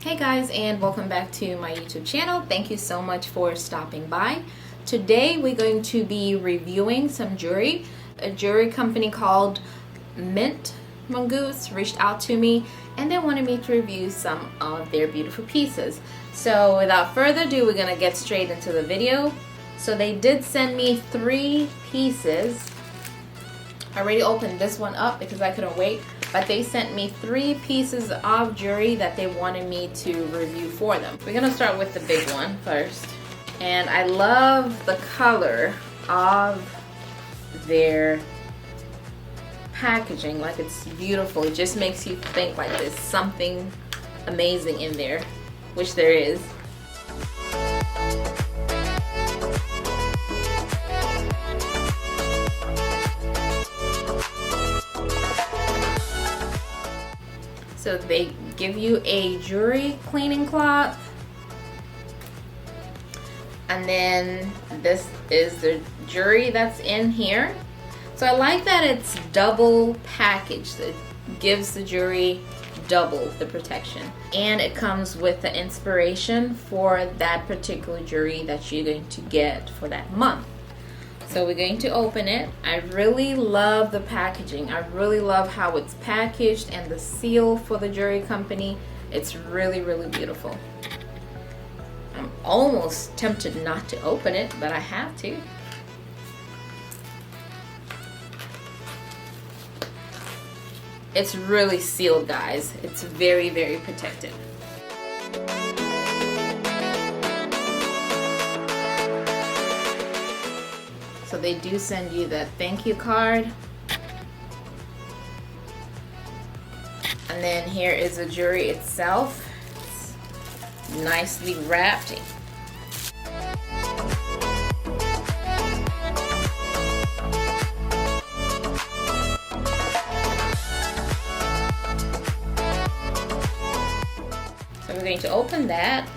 Hey guys, and welcome back to my YouTube channel. Thank you so much for stopping by. Today we're going to be reviewing some jewelry. A jewelry company called Mongoose reached out to me and they wanted me to review some of their beautiful pieces. So without further ado, we're going to get straight into the video. So they did send me 3 pieces. I already opened this one up because I couldn't wait, but they sent me 3 pieces of jewelry that they wanted me to review for them. We're gonna start with the big one first. And I love the color of their packaging. Like, it's beautiful. It just makes you think like there's something amazing in there, which there is. So they give you a jewelry cleaning cloth, and then this is the jewelry that's in here. So I like that it's double packaged. It gives the jewelry double the protection, and it comes with the inspiration for that particular jewelry that you're going to get for that month. So we're going to open it. I really love the packaging. I really love how it's packaged, and the seal for the jewelry company. It's really, really beautiful. I'm almost tempted not to open it, but I have to. It's really sealed, guys. It's very, very protected. So they do send you the thank you card. And then here is the jewelry itself. It's nicely wrapped. So we're going to open that.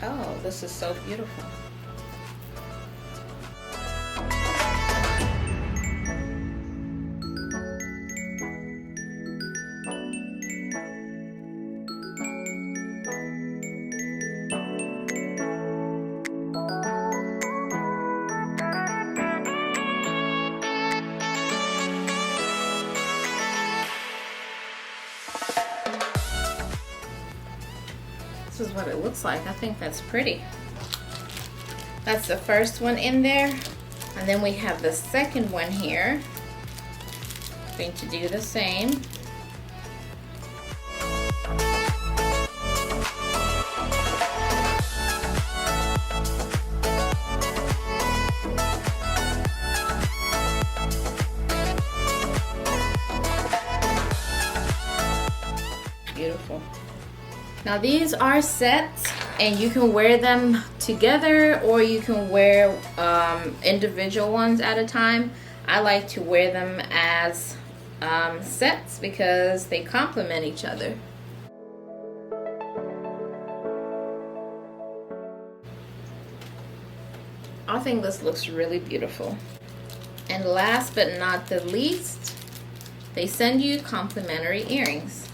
Oh, this is so beautiful. This is what it looks like. I think that's pretty. That's the first one in there. And then we have the second one here. I'm going to do the same. Beautiful. Now these are sets, and you can wear them together or you can wear individual ones at a time. I like to wear them as sets because they complement each other. I think this looks really beautiful. And last but not the least, they send you complimentary earrings.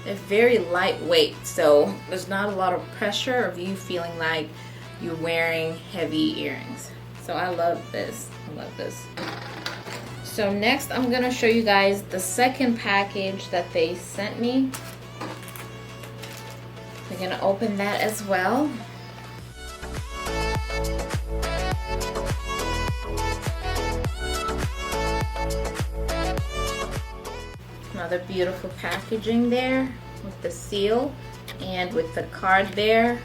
They're very lightweight, so there's not a lot of pressure of you feeling like you're wearing heavy earrings. So I love this. I love this. So next I'm gonna show you guys the second package that they sent me. We're gonna open that as well. Another beautiful packaging there with the seal and with the card there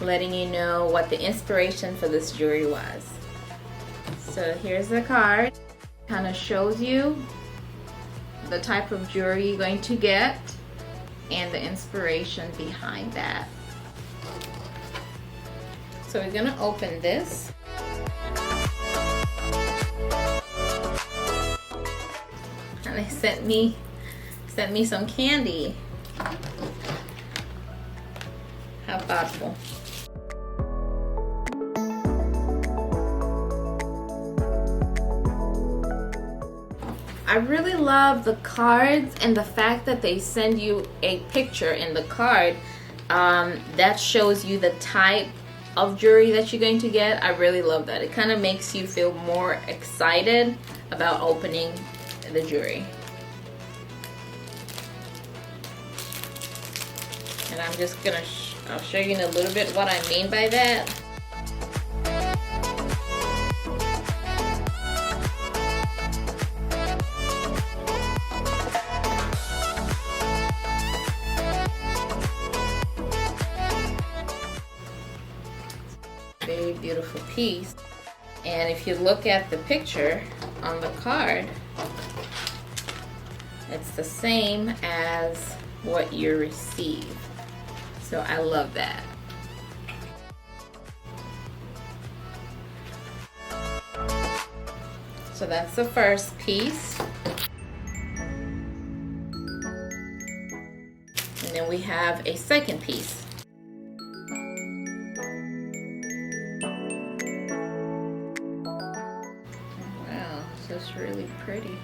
letting you know what the inspiration for this jewelry was. So here's the card. Kind of shows you the type of jewelry you're going to get and the inspiration behind that. So we're gonna open this. And they sent me some candy. How thoughtful. I really love the cards and the fact that they send you a picture in the card that shows you the type of jewelry that you're going to get. I really love that. It kind of makes you feel more excited about opening the jewelry. And I'm just gonna I'll show you in a little bit what I mean by that. Very beautiful piece. And if you look at the picture on the card, it's the same as what you receive. So I love that. So that's the first piece. And then we have a second piece. Wow, so it's really pretty.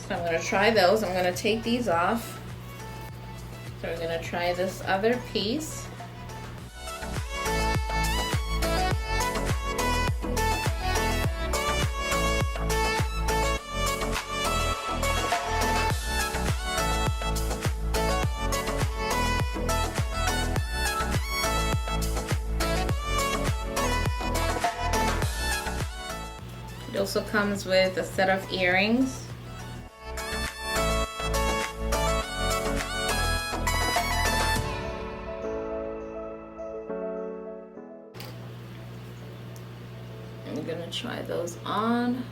So I'm going to try those. I'm going to take these off. So we're going to try this other piece. It also comes with a set of earrings. I'm gonna try those on.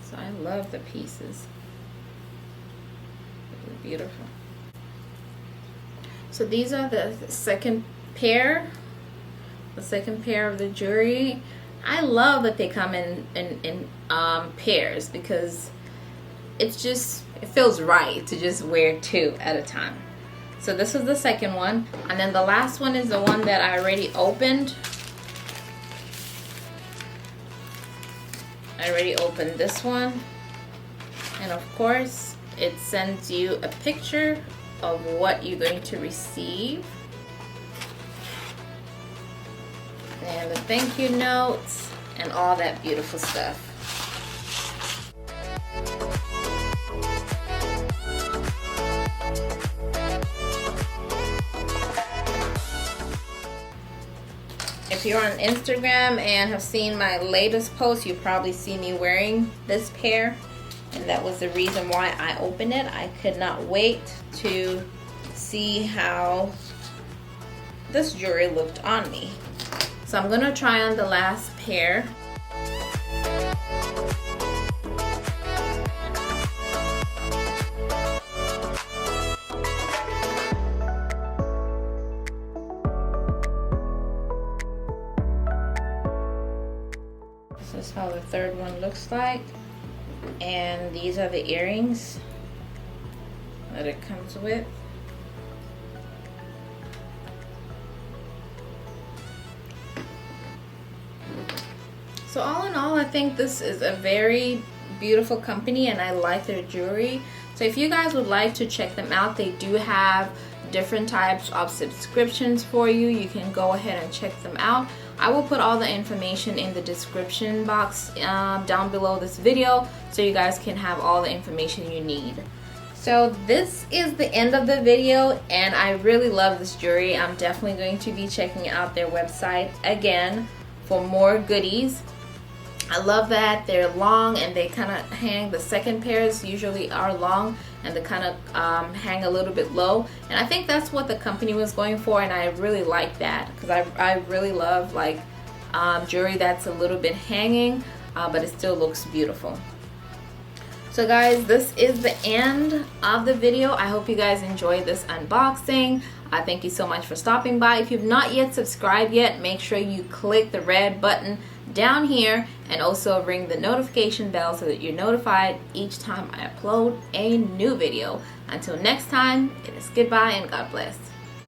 So I love the pieces. Really beautiful. So these are the second pair. The second pair of the jewelry. I love that they come in pairs because it feels right to just wear two at a time. So this is the second one, and then the last one is the one that I already opened. I already opened this one, and of course it sends you a picture of what you're going to receive and the thank you notes and all that beautiful stuff. If you're on Instagram and have seen my latest post, you probably see me wearing this pair, and that was the reason why I opened it. I could not wait to see how this jewelry looked on me. So I'm gonna try on the last pair. This is how the third one looks like, and these are the earrings that it comes with. So all in all, I think this is a very beautiful company and I like their jewelry. So if you guys would like to check them out, they do have different types of subscriptions for you. You can go ahead and check them out. I will put all the information in the description box down below this video so you guys can have all the information you need. So this is the end of the video, and I really love this jewelry. I'm definitely going to be checking out their website again for more goodies. I love that they're long and they kind of hang. The second pairs usually are long and they kind of hang a little bit low, and I think that's what the company was going for, and I really like that because I really love like jewelry that's a little bit hanging, but it still looks beautiful. So guys, this is the end of the video. I hope you guys enjoyed this unboxing. Thank you so much for stopping by. If you've not yet subscribed yet, make sure you click the red button down here and also ring the notification bell so that you're notified each time I upload a new video. Until next time, it is goodbye and God bless.